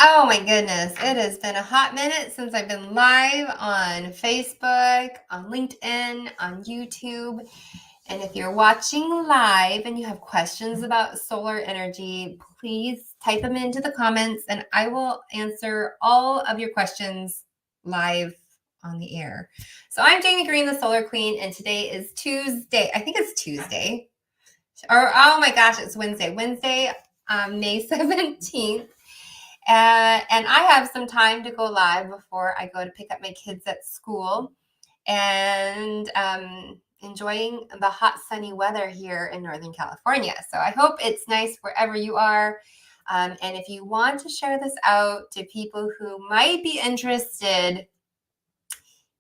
Oh my goodness, it has been a hot minute since I've been live on Facebook, on LinkedIn, on YouTube. And if you're watching live and you have questions about solar energy, please type them into the comments and I will answer all of your questions live on the air. So I'm Jamie Green, the Solar Queen, and today is Tuesday. I think it's Tuesday. Or, oh my gosh, it's Wednesday. Wednesday, May 17th. And I have some time to go live before I go to pick up my kids at school and enjoying the hot sunny weather here in Northern California. So I hope it's nice wherever you are. And if you want to share this out to people who might be interested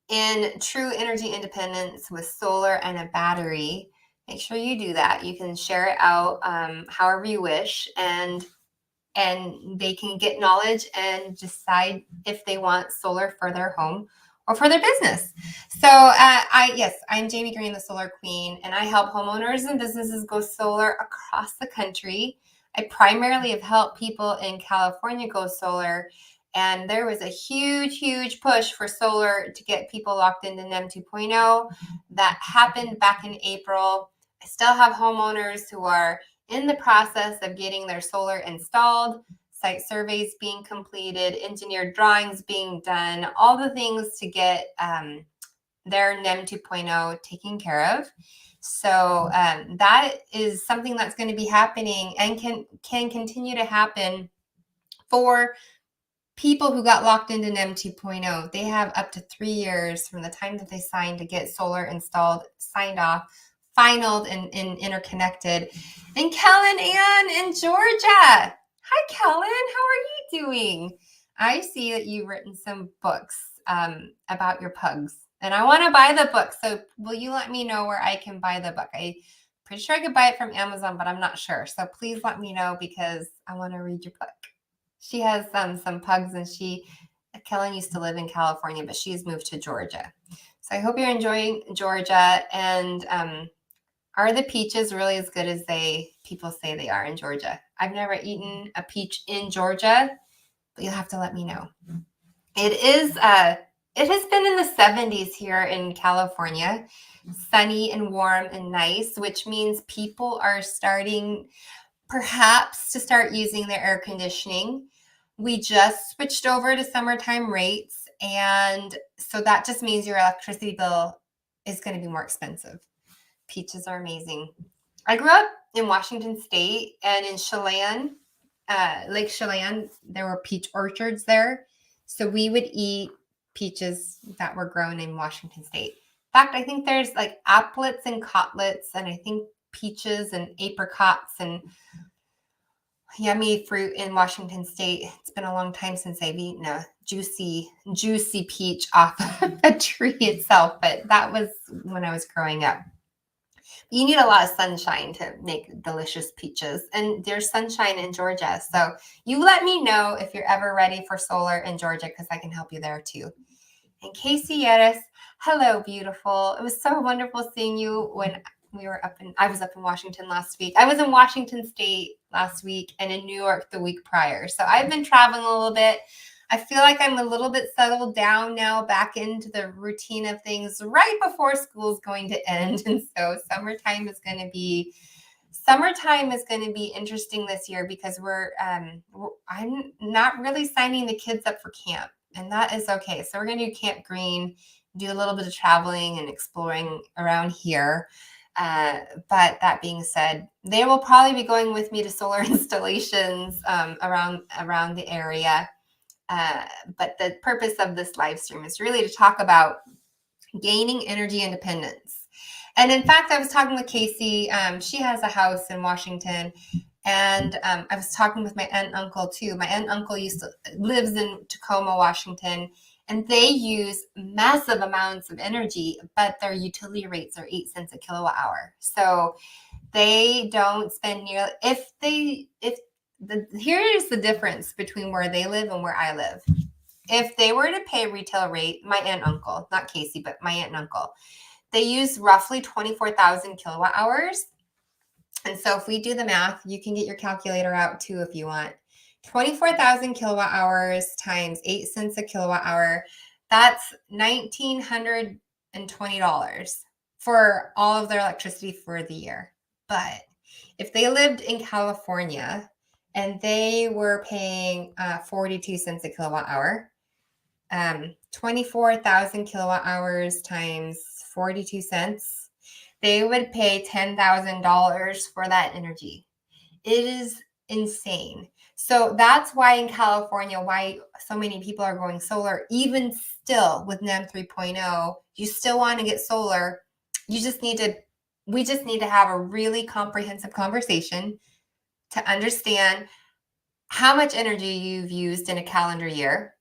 in true energy independence with solar and a battery, make sure you do that. You can share it out however you wish, and they can get knowledge and decide if they want solar for their home or for their business. So I'm Jamie Green, the Solar Queen, and I help homeowners and businesses go solar across the country. I primarily have helped people in California go solar, and there was a huge push for solar to get people locked into NEM 2.0. That happened back in April. I still have homeowners who are in the process of getting their solar installed, site surveys being completed, engineered drawings being done, all the things to get their NEM 2.0 taken care of. So that is something that's going to be happening and can continue to happen for people who got locked into NEM 2.0. They have up to 3 years from the time that they signed to get solar installed, signed off, finalized, and interconnected. And Kellen Ann in Georgia. Hi, Kellen. How are you doing? I see that you've written some books about your pugs, and I want to buy the book. So will you let me know where I can buy the book? I'm pretty sure I could buy it from Amazon, but I'm not sure. So please let me know because I want to read your book. She has some pugs, and Kellen used to live in California, but she's moved to Georgia. So I hope you're enjoying Georgia. And are the peaches really as good as people say they are in Georgia? I've never eaten a peach in Georgia, but you'll have to let me know. It has been in the 70s here in California, sunny and warm and nice, which means people are starting perhaps to start using their air conditioning. We just switched over to summertime rates, and so that just means your electricity bill is going to be more expensive. Peaches are amazing. I grew up in Washington State, and in Chelan, Lake Chelan, there were peach orchards there. So we would eat peaches that were grown in Washington State. In fact, I think there's like applets and cotlets, and I think peaches and apricots and yummy fruit in Washington State. It's been a long time since I've eaten a juicy peach off of a tree itself, but that was when I was growing up. You need a lot of sunshine to make delicious peaches, and there's sunshine in Georgia. So you let me know if you're ever ready for solar in Georgia, because I can help you there too. And Casey Yetis, hello, beautiful. It was so wonderful seeing you when I was up in Washington last week. I was in Washington State last week and in New York the week prior. So I've been traveling a little bit. I feel like I'm a little bit settled down now, back into the routine of things right before school's going to end. And so summertime is going to be interesting this year because I'm not really signing the kids up for camp, and that is okay. So we're going to do Camp Green, do a little bit of traveling and exploring around here. But that being said, they will probably be going with me to solar installations around the area. But the purpose of this live stream is really to talk about gaining energy independence. And in fact, I was talking with Casey. She has a house in Washington, and I was talking with my aunt and uncle too. My aunt and uncle lives in Tacoma, Washington, and they use massive amounts of energy, but their utility rates are 8 cents a kilowatt hour. So they don't spend nearly here's the difference between where they live and where I live. If they were to pay retail rate, my aunt and uncle, not Casey, but my aunt and uncle, they use roughly 24,000 kilowatt hours. And so if we do the math, you can get your calculator out too if you want. 24,000 kilowatt hours times 8 cents a kilowatt hour. That's $1,920 for all of their electricity for the year. But if they lived in California and they were paying 42 cents a kilowatt hour, 24,000 kilowatt hours times 42 cents, they would pay $10,000 for that energy. It is insane. So that's why in California, why so many people are going solar, even still with NEM 3.0, you still want to get solar. We just need to have a really comprehensive conversation to understand how much energy you've used in a calendar year.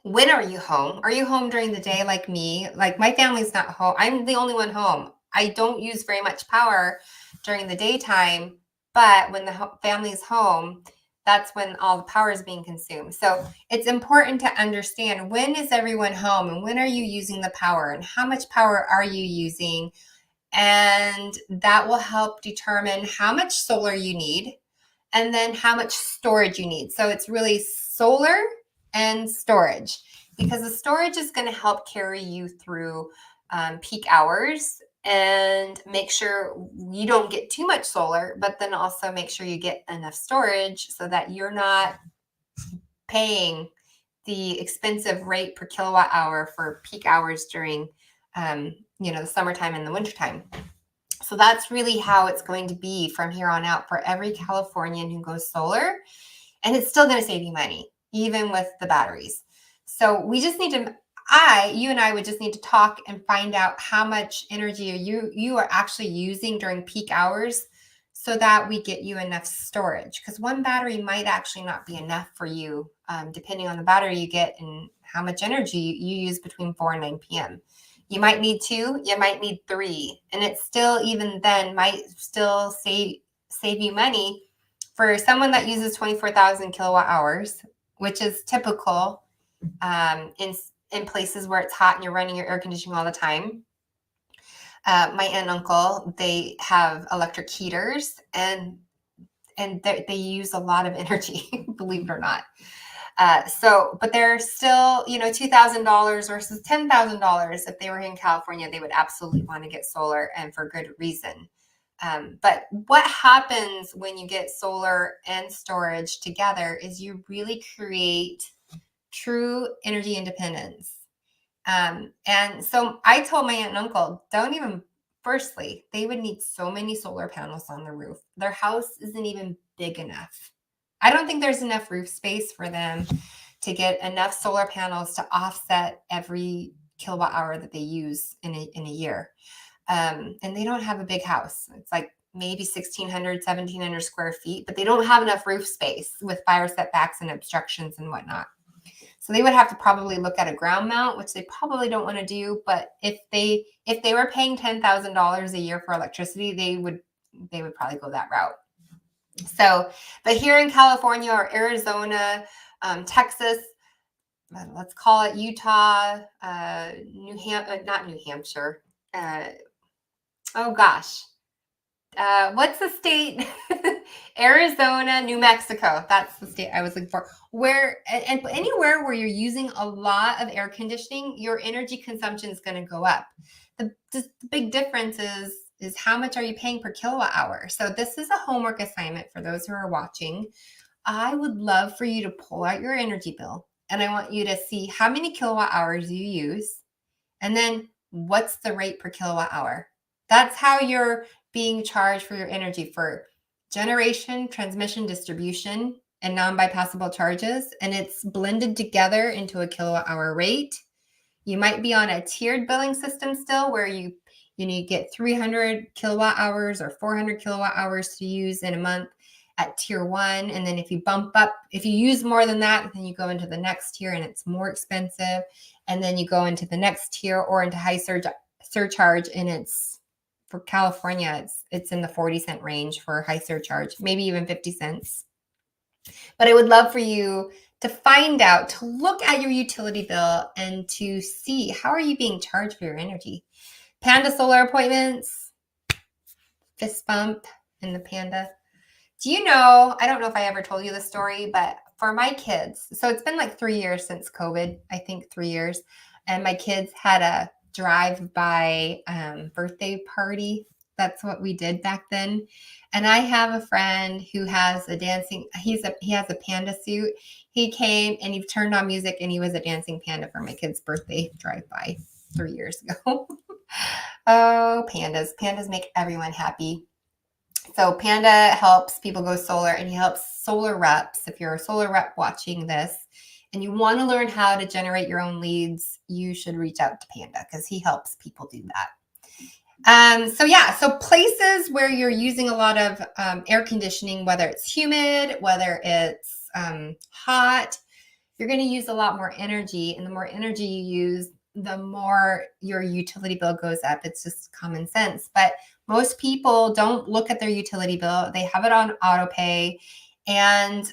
When are you home? Are you home during the day like me? Like my family's not home. I'm the only one home. I don't use very much power during the daytime, but when the family's home, that's when all the power is being consumed. So it's important to understand when is everyone home and when are you using the power and how much power are you using? And that will help determine how much solar you need and then how much storage you need. So it's really solar and storage, because the storage is going to help carry you through peak hours and make sure you don't get too much solar, but then also make sure you get enough storage so that you're not paying the expensive rate per kilowatt hour for peak hours during the summertime and the wintertime. So that's really how it's going to be from here on out for every Californian who goes solar. And it's still going to save you money, even with the batteries. So we just need to, you and I would just need to talk and find out how much energy you are actually using during peak hours so that we get you enough storage. Because one battery might actually not be enough for you, depending on the battery you get and how much energy you use between 4 and 9 p.m. You might need 2, you might need 3. And it still, even then, might still save you money. For someone that uses 24,000 kilowatt hours, which is typical in places where it's hot and you're running your air conditioning all the time. My aunt and uncle, they have electric heaters and they use a lot of energy, believe it or not. But they're still, $2,000 versus $10,000. If they were in California, they would absolutely want to get solar, and for good reason. But what happens when you get solar and storage together is you really create true energy independence. And so I told my aunt and uncle, firstly, they would need so many solar panels on the roof. Their house isn't even big enough. I don't think there's enough roof space for them to get enough solar panels to offset every kilowatt hour that they use in a year. And they don't have a big house. It's like maybe 1,600, 1,700 square feet, but they don't have enough roof space with fire setbacks and obstructions and whatnot. So they would have to probably look at a ground mount, which they probably don't want to do. But if they were paying $10,000 a year for electricity, they would probably go that route. So, but here in California or Arizona, Texas, let's call it Utah, not New Hampshire. Oh gosh. What's the state? Arizona, New Mexico. That's the state I was looking for. Where and anywhere where you're using a lot of air conditioning, your energy consumption is going to go up. The big difference is how much are you paying per kilowatt hour? So this is a homework assignment for those who are watching. I would love for you to pull out your energy bill, and I want you to see how many kilowatt hours you use, and then what's the rate per kilowatt hour. That's how you're being charged for your energy, for generation, transmission, distribution, and non-bypassable charges. And it's blended together into a kilowatt hour rate. You might be on a tiered billing system still where you get 300 kilowatt hours or 400 kilowatt hours to use in a month at tier 1. And then if you bump up, if you use more than that, then you go into the next tier and it's more expensive. And then you go into the next tier or into high surcharge, and it's, for California, it's in the 40-cent range for high surcharge, maybe even 50 cents. But I would love for you to find out, to look at your utility bill and to see how are you being charged for your energy. Panda solar appointments, fist bump in the Panda. Do you know, I don't know if I ever told you the story, but for my kids, so it's been like 3 years since COVID, I think 3 years. And my kids had a drive-by birthday party. That's what we did back then. And I have a friend who has a dancing, he has a panda suit. He came and he turned on music and he was a dancing panda for my kid's birthday drive-by 3 years ago. Oh, pandas. Pandas make everyone happy. So Panda helps people go solar, and he helps solar reps. If you're a solar rep watching this and you want to learn how to generate your own leads, you should reach out to Panda because he helps people do that. So places where you're using a lot of air conditioning, whether it's humid, whether it's hot, you're going to use a lot more energy. And the more energy you use, the more your utility bill goes up. It's just common sense. But most people don't look at their utility bill. They have it on auto pay, and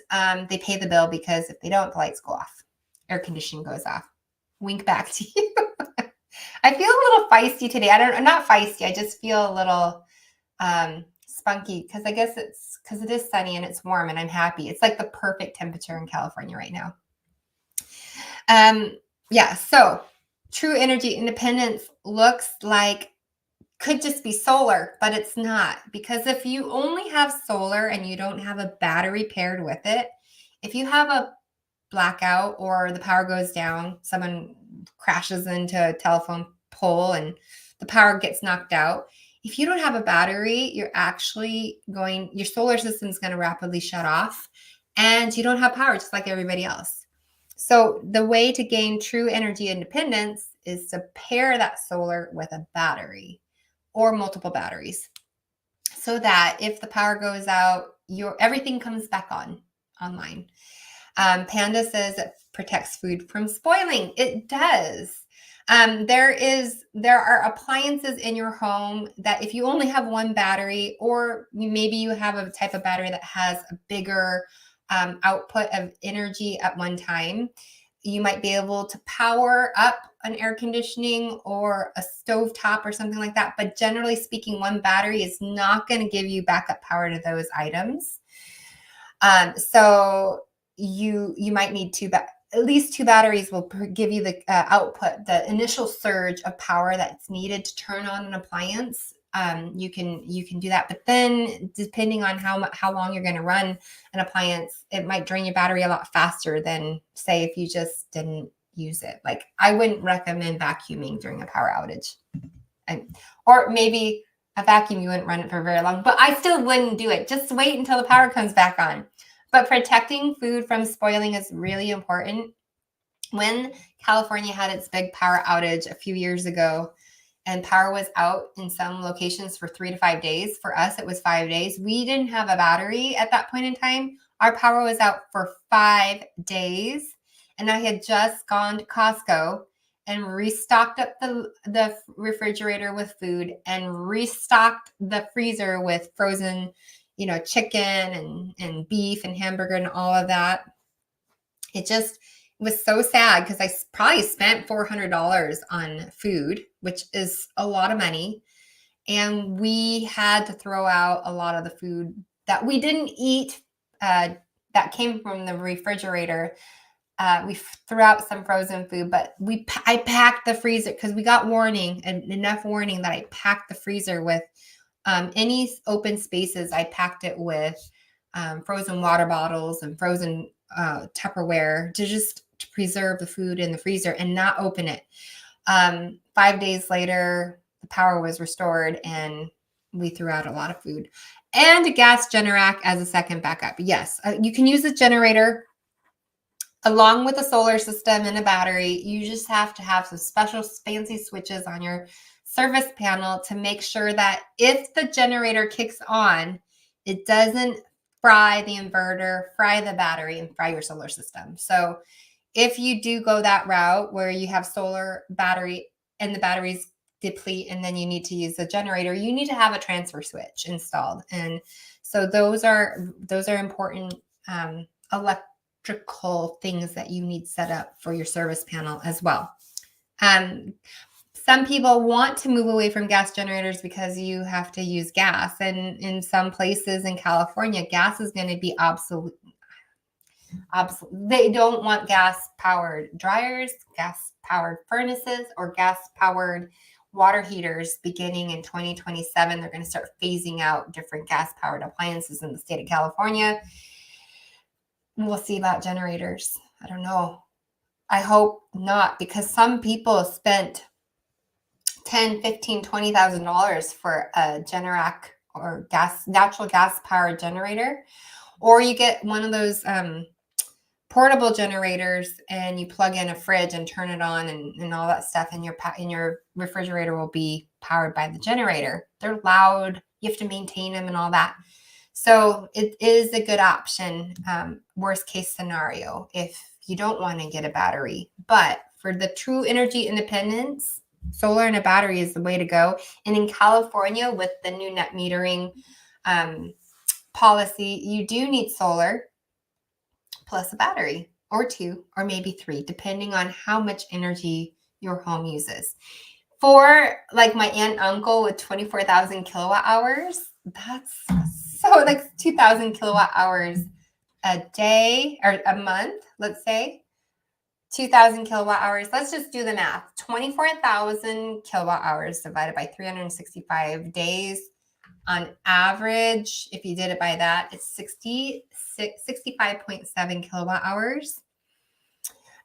they pay the bill because if they don't, the lights go off. Air conditioning goes off. Wink back to you. I feel a little feisty today. I'm not feisty. I just feel a little spunky because I guess it's because it is sunny and it's warm and I'm happy. It's like the perfect temperature in California right now. So true energy independence looks like could just be solar, but it's not, because if you only have solar and you don't have a battery paired with it, if you have a blackout or the power goes down, someone crashes into a telephone pole and the power gets knocked out, if you don't have a battery, your solar system is going to rapidly shut off and you don't have power just like everybody else. So the way to gain true energy independence is to pair that solar with a battery or multiple batteries, so that if the power goes out, everything comes back online. Panda says it protects food from spoiling. It does. There are appliances in your home that if you only have one battery, or maybe you have a type of battery that has a bigger output of energy at one time, you might be able to power up an air conditioning or a stovetop or something like that. But generally speaking, one battery is not going to give you backup power to those items. So you might need at least two batteries will give you the output, the initial surge of power that's needed to turn on an appliance. You can do that, but then depending on how long you're going to run an appliance, it might drain your battery a lot faster than, say, if you just didn't use it. Like, I wouldn't recommend vacuuming during a power outage, or maybe a vacuum, you wouldn't run it for very long, but I still wouldn't do it. Just wait until the power comes back on. But protecting food from spoiling is really important. When California had its big power outage a few years ago, and power was out in some locations for 3 to 5 days. For us, it was 5 days. We didn't have a battery at that point in time. Our power was out for 5 days. And I had just gone to Costco and restocked up the refrigerator with food and restocked the freezer with frozen, chicken and beef and hamburger and all of that. It was so sad because I probably spent $400 on food, which is a lot of money. And we had to throw out a lot of the food that we didn't eat that came from the refrigerator. We threw out some frozen food, but I packed the freezer because we got enough warning that I packed the freezer with any open spaces. I packed it with frozen water bottles and frozen Tupperware to preserve the food in the freezer and not open it. 5 days later, the power was restored and we threw out a lot of food. And a gas Generac as a second backup. Yes, you can use a generator along with a solar system and a battery. You just have to have some special fancy switches on your service panel to make sure that if the generator kicks on, it doesn't fry the inverter, fry the battery, and fry your solar system. So if you do go that route where you have solar battery and the batteries deplete and then you need to use the generator, you need to have a transfer switch installed. And so those are important electrical things that you need set up for your service panel as well. Some people want to move away from gas generators because you have to use gas. And in some places in California, gas is going to be obsolete. Absolutely. They don't want gas-powered dryers, gas-powered furnaces, or gas-powered water heaters beginning in 2027. They're going to start phasing out different gas-powered appliances in the state of California. We'll see about generators. I don't know. I hope not, because some people spent $10,000, $15,000, $20,000 for a Generac or natural gas powered generator, or you get one of those portable generators and you plug in a fridge and turn it on and all that stuff, and your refrigerator will be powered by the generator. They're loud. You have to maintain them and all that. So it is a good option, worst case scenario, if you don't want to get a battery. But for the true energy independence, solar and a battery is the way to go. And in California, with the new net metering policy, you do need solar plus a battery, or two, or maybe three, depending on how much energy your home uses. For like my aunt and uncle with 24,000 kilowatt hours, that's so like 2,000 kilowatt hours a day or a month, let's say. 2,000 kilowatt hours. Let's just do the math. 24,000 kilowatt hours divided by 365 days. On average, if you did it by that, it's 65.7 kilowatt hours.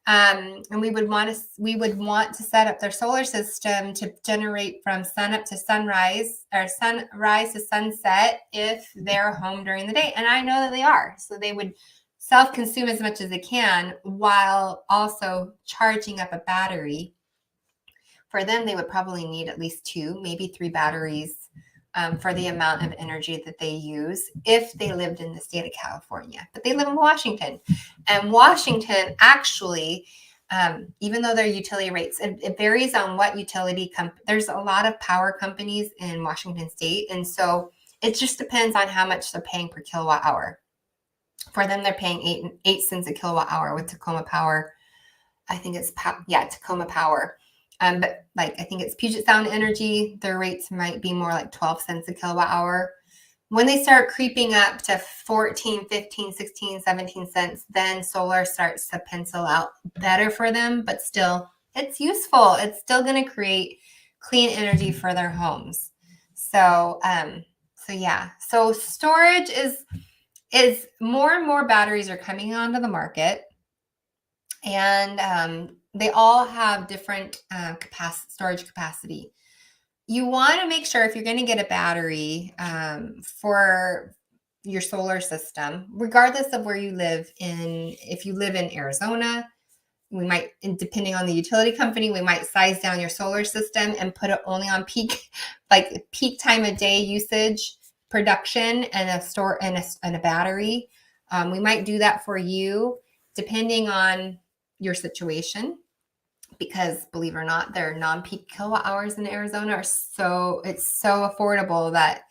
And we would want to set up their solar system to generate from sun up to sunrise, or sunrise to sunset, if they're home during the day. And I know that they are. So they would self-consume as much as they can while also charging up a battery. For them, they would probably need at least 2, maybe 3 batteries for the amount of energy that they use if they lived in the state of California. But they live in Washington. And Washington actually, even though their utility rates, it varies on what utility there's a lot of power companies in Washington state. And so it just depends on how much they're paying per kilowatt hour. For them, they're paying 8 cents a kilowatt hour with Tacoma Power. I think it's, Tacoma Power. But like, I think it's Puget Sound Energy. Their rates might be more like 12 cents a kilowatt hour. When they start creeping up to 14, 15, 16, 17 cents, then solar starts to pencil out better for them, but still it's useful. It's still going to create clean energy for their homes. So, so storage is more and more batteries are coming onto the market, and they all have different storage capacity. You want to make sure, if you're going to get a battery for your solar system, regardless of where you live if you live in Arizona, we might, depending on the utility company, we might size down your solar system and put it only on peak time of day usage production and a battery. We might do that for you depending on your situation, because believe it or not, their non-peak kilowatt hours in Arizona it's so affordable that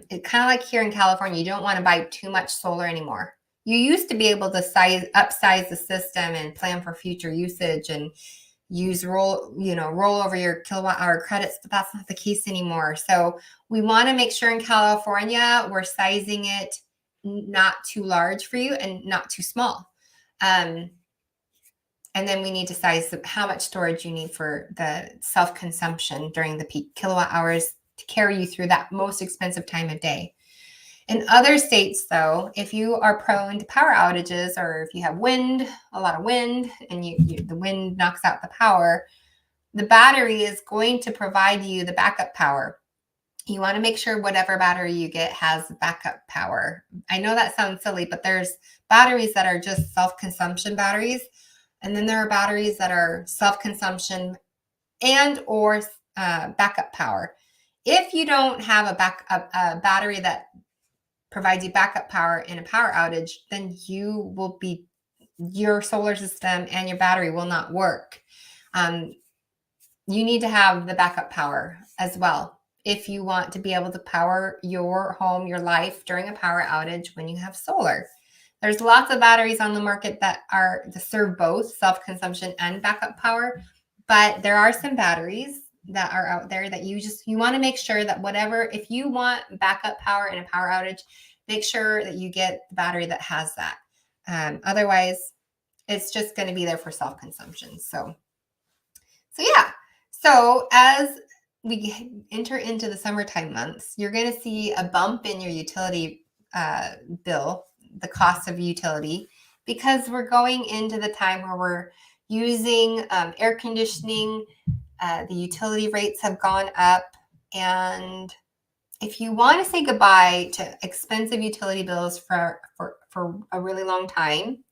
it kind of like here in California, you don't want to buy too much solar anymore. You used to be able to upsize the system and plan for future usage and roll over your kilowatt hour credits, but that's not the case anymore. So we want to make sure in California we're sizing it not too large for you and not too small. And then we need to size how much storage you need for the self-consumption during the peak kilowatt hours to carry you through that most expensive time of day. In other states, though, if you are prone to power outages, or if you have a lot of wind, and the wind knocks out the power, the battery is going to provide you the backup power. You want to make sure whatever battery you get has backup power. I know that sounds silly, but there's batteries that are just self-consumption batteries. And then there are batteries that are self-consumption and or backup power. If you don't have a battery that provides you backup power in a power outage, then your solar system and your battery will not work. You need to have the backup power as well if you want to be able to power your home, your life during a power outage when you have solar. There's lots of batteries on the market that serve both self-consumption and backup power, but there are some batteries that are out there that you want to make sure that if you want backup power in a power outage, make sure that you get the battery that has that. Otherwise, it's just going to be there for self-consumption. So yeah. So as we enter into the summertime months, you're going to see a bump in your utility bill, the cost of utility, because we're going into the time where we're using air conditioning. The utility rates have gone up. And if you want to say goodbye to expensive utility bills for a really long time,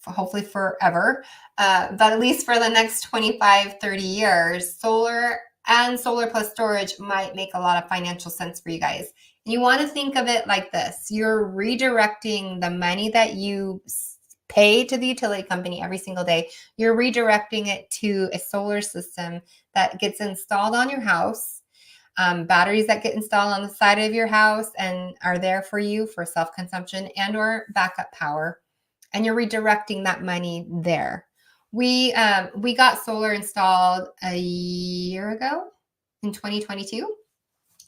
hopefully forever, but at least for the next 25, 30 years, solar and solar plus storage might make a lot of financial sense for you guys. And you want to think of it like this. You're redirecting the money that you pay to the utility company every single day. You're redirecting it to a solar system that gets installed on your house, batteries that get installed on the side of your house and are there for you for self-consumption and or backup power. And you're redirecting that money there. We got solar installed a year ago in 2022.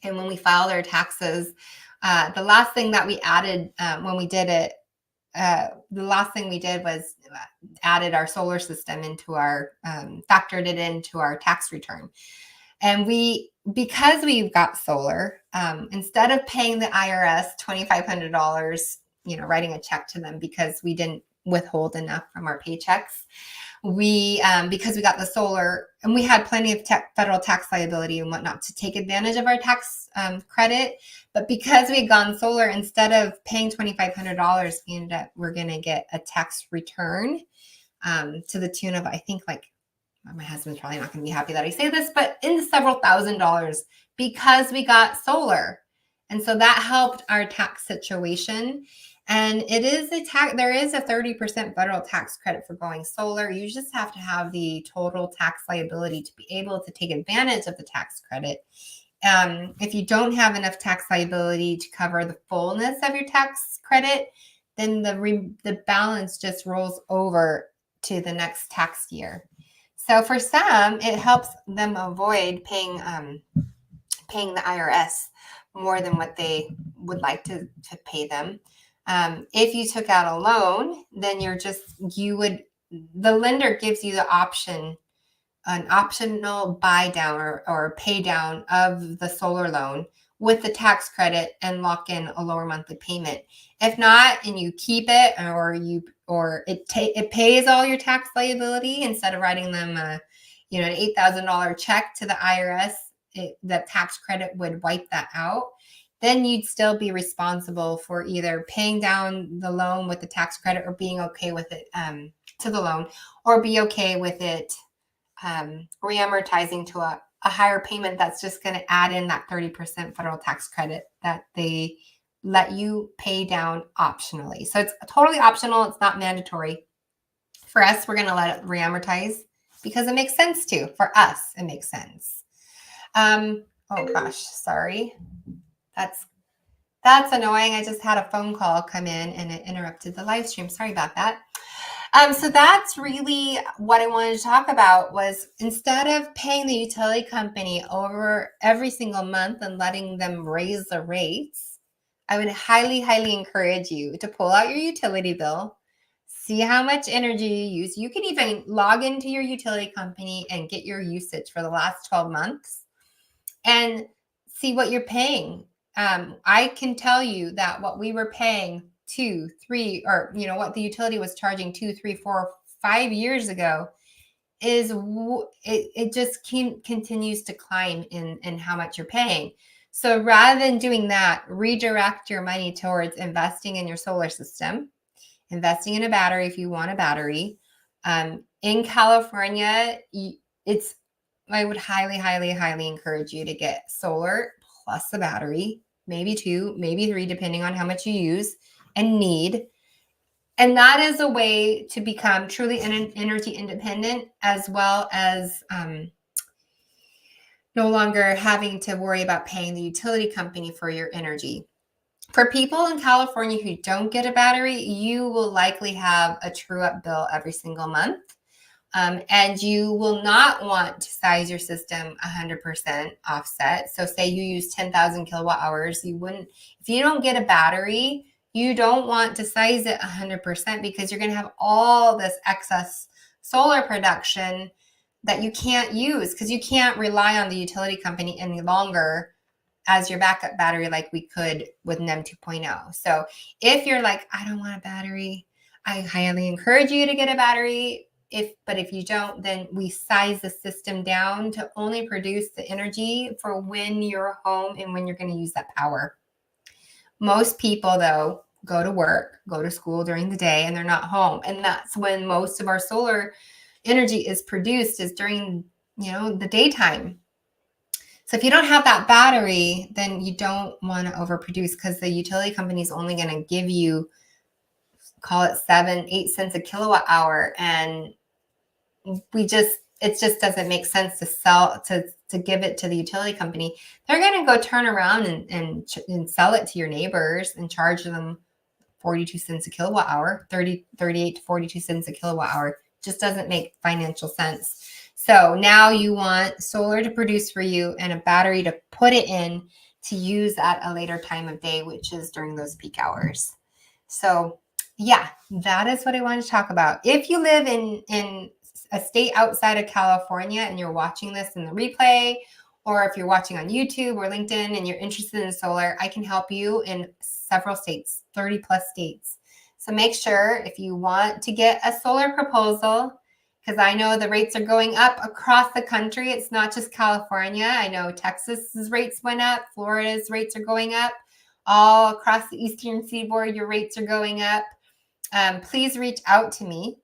And when we filed our taxes, the last thing that we added when we did it, the last thing we did was added our solar system into our, factored it into our tax return. And because we've got solar, instead of paying the IRS $2,500, writing a check to them because we didn't withhold enough from our paychecks, because we got the solar and we had plenty of federal tax liability and whatnot to take advantage of our tax credit. But because we had gone solar, instead of paying $2,500, we ended up, we're going to get a tax return to the tune of, I think, like, my husband's probably not going to be happy that I say this, but in the several $1,000s because we got solar. And so that helped our tax situation. And it is there is a 30% federal tax credit for going solar. You just have to have the total tax liability to be able to take advantage of the tax credit. If you don't have enough tax liability to cover the fullness of your tax credit, then the balance just rolls over to the next tax year. So for some, it helps them avoid paying the IRS more than what they would like to pay them. If you took out a loan, then the lender gives you the option, an optional buy down or pay down of the solar loan with the tax credit and lock in a lower monthly payment. If not, and you keep it or it pays all your tax liability instead of writing them an $8,000 check to the IRS, the tax credit would wipe that out. Then you'd still be responsible for either paying down the loan with the tax credit or being okay with it to the loan, or be okay with it reamortizing to a higher payment that's just going to add in that 30% federal tax credit that they let you pay down optionally. So it's totally optional. It's not mandatory. For us, we're going to let it reamortize because it makes sense to. For us, it makes sense. Oh gosh, sorry. That's annoying. I just had a phone call come in and it interrupted the live stream. Sorry about that. So that's really what I wanted to talk about, was instead of paying the utility company over every single month and letting them raise the rates, I would highly, highly encourage you to pull out your utility bill, see how much energy you use. You can even log into your utility company and get your usage for the last 12 months and see what you're paying. I can tell you that what we were paying 2, 3, or what the utility was charging 2, 3, 4, 5 years ago is it just continues to climb in how much you're paying. So rather than doing that, redirect your money towards investing in your solar system, investing in a battery if you want a battery. In California, I would highly, highly, highly encourage you to get solar plus a battery, maybe 2, maybe 3, depending on how much you use and need. And that is a way to become truly energy independent, as well as no longer having to worry about paying the utility company for your energy. For people in California who don't get a battery, you will likely have a true-up bill every single month. And you will not want to size your system 100% offset. So say you use 10,000 kilowatt hours, if you don't get a battery, You don't want to size it 100% because you're going to have all this excess solar production that you can't use because you can't rely on the utility company any longer as your backup battery like we could with NEM 2.0. So if you're like, I don't want a battery, I highly encourage you to get a battery. But if you don't, then we size the system down to only produce the energy for when you're home and when you're going to use that power. Most people, though, go to work, go to school during the day, and they're not home. And that's when most of our solar energy is produced, is during, the daytime. So if you don't have that battery, then you don't want to overproduce because the utility company is only going to give you, call it 7-8 cents a kilowatt hour. And it just doesn't make sense to give it to the utility company. They're going to go turn around and sell it to your neighbors and charge them 42 cents a kilowatt hour, 38 to 42 cents a kilowatt hour. Just doesn't make financial sense. So now you want solar to produce for you and a battery to put it in to use at a later time of day, which is during those peak hours. So yeah, that is what I wanted to talk about. If you live in a state outside of California and you're watching this in the replay, or if you're watching on YouTube or LinkedIn and you're interested in solar, I can help you in several states, 30 plus states. So make sure if you want to get a solar proposal, because I know the rates are going up across the country. It's not just California. I know Texas's rates went up. Florida's rates are going up. All across the Eastern Seaboard, your rates are going up. Please reach out to me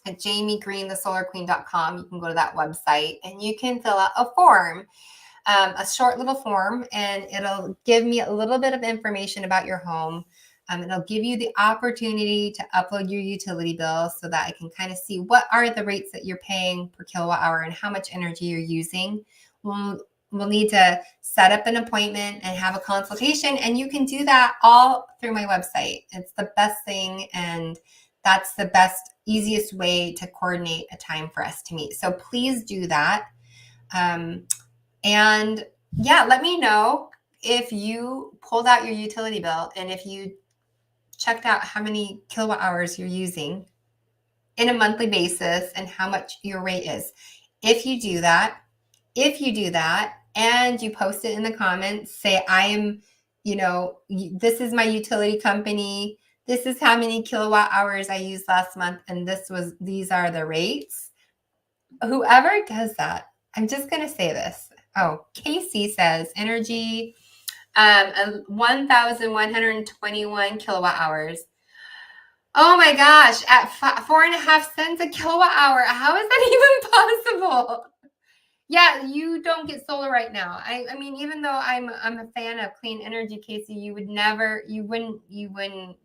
at jamiegreenthesolarqueen.com. You can go to that website and you can fill out a form, a short little form, and it'll give me a little bit of information about your home. It'll give you the opportunity to upload your utility bill so that I can kind of see what are the rates that you're paying per kilowatt hour and how much energy you're using. We'll need to set up an appointment and have a consultation, and you can do that all through my website. It's the best thing, and that's the best, easiest way to coordinate a time for us to meet. So please do that. And yeah, let me know if you pulled out your utility bill and if you checked out how many kilowatt hours you're using in a monthly basis and how much your rate is. If you do that, and you post it in the comments, say, I am, this is my utility company. This is how many kilowatt hours I used last month. And these are the rates. Whoever does that, I'm just going to say this. Oh, Casey says energy, 1,121 kilowatt hours. Oh my gosh, at 4.5 cents a kilowatt hour. How is that even possible? Yeah, you don't get solar right now. I mean, even though I'm a fan of clean energy, Casey, you wouldn't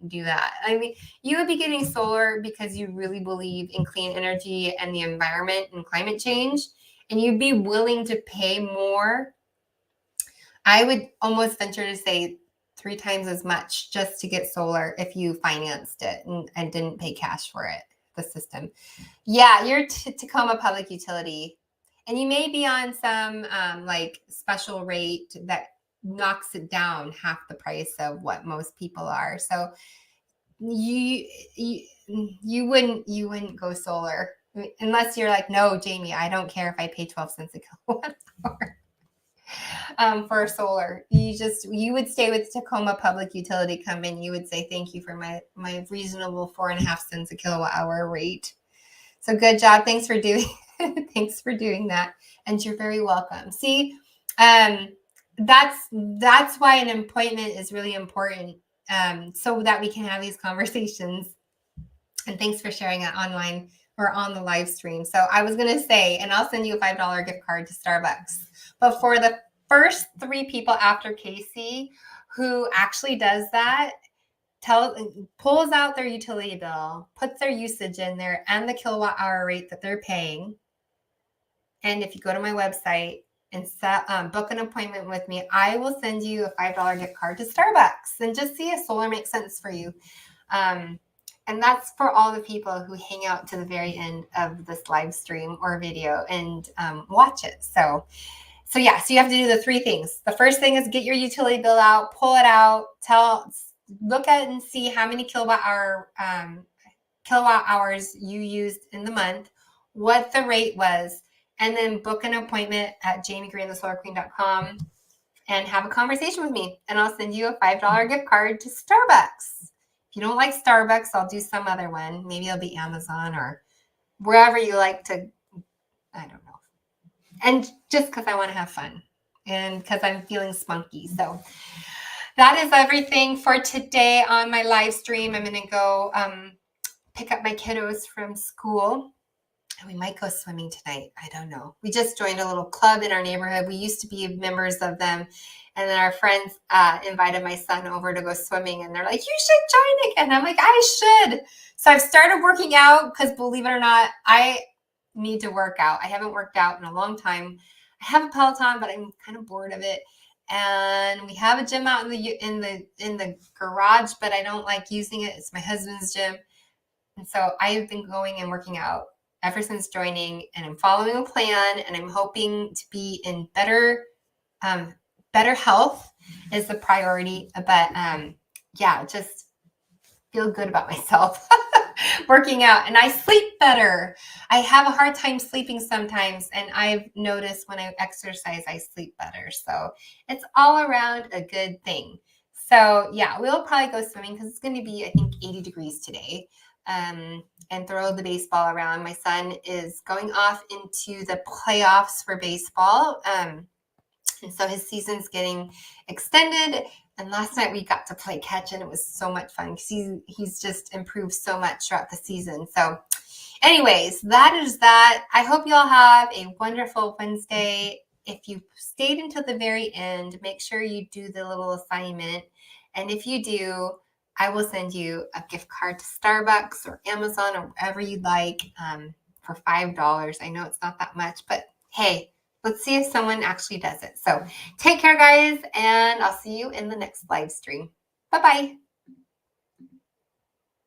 do that. I mean, you would be getting solar because you really believe in clean energy and the environment and climate change, and you'd be willing to pay more. I would almost venture to say 3 times as much just to get solar if you financed it and didn't pay cash for it, the system. Yeah, you're Tacoma Public Utility. And you may be on some like special rate that knocks it down half the price of what most people are. So you wouldn't go solar unless you're like, no, Jamie, I don't care if I pay 12 cents a kilowatt hour for solar. You would stay with Tacoma Public Utility Company. You would say thank you for my reasonable 4.5 cents a kilowatt hour rate. So good job. Thanks for doing that. And you're very welcome. See, that's why an appointment is really important, so that we can have these conversations. And thanks for sharing it online or on the live stream. So I was going to say, and I'll send you a $5 gift card to Starbucks. But for the first 3 people after Casey who actually does that, pulls out their utility bill, puts their usage in there and the kilowatt hour rate that they're paying. And if you go to my website and book an appointment with me, I will send you a $5 gift card to Starbucks and just see if solar makes sense for you. And that's for all the people who hang out to the very end of this live stream or video and watch it. So yeah, so you have to do the 3 things. The first thing is get your utility bill out, pull it out, look at and see how many kilowatt hours you used in the month, what the rate was, and then book an appointment at jamiegreenthesolarqueen.com and have a conversation with me. And I'll send you a $5 gift card to Starbucks. If you don't like Starbucks, I'll do some other one. Maybe it'll be Amazon or wherever you like to, I don't know. And just because I want to have fun and because I'm feeling spunky. So that is everything for today on my live stream. I'm going to go pick up my kiddos from school. We might go swimming tonight. I don't know. We just joined a little club in our neighborhood. We used to be members of them. And then our friends invited my son over to go swimming. And they're like, you should join again. I'm like, I should. So I've started working out because believe it or not, I need to work out. I haven't worked out in a long time. I have a Peloton, but I'm kind of bored of it. And we have a gym out in the garage, but I don't like using it. It's my husband's gym. And so I've been going and working out ever since joining, and I'm following a plan, and I'm hoping to be in better health is the priority. But yeah, just feel good about myself working out, and I sleep better. I have a hard time sleeping sometimes, and I've noticed when I exercise, I sleep better. So it's all around a good thing. So yeah, we'll probably go swimming because it's going to be, I think, 80 degrees today. And throw the baseball around. My son is going off into the playoffs for baseball. And so his season's getting extended. And last night we got to play catch, and it was so much fun because he's just improved so much throughout the season. So anyways, that is that. I hope you all have a wonderful Wednesday. If you stayed until the very end, make sure you do the little assignment. And if you do, I will send you a gift card to Starbucks or Amazon or wherever you'd like for $5. I know it's not that much, but hey, let's see if someone actually does it. So take care, guys, and I'll see you in the next live stream. Bye-bye.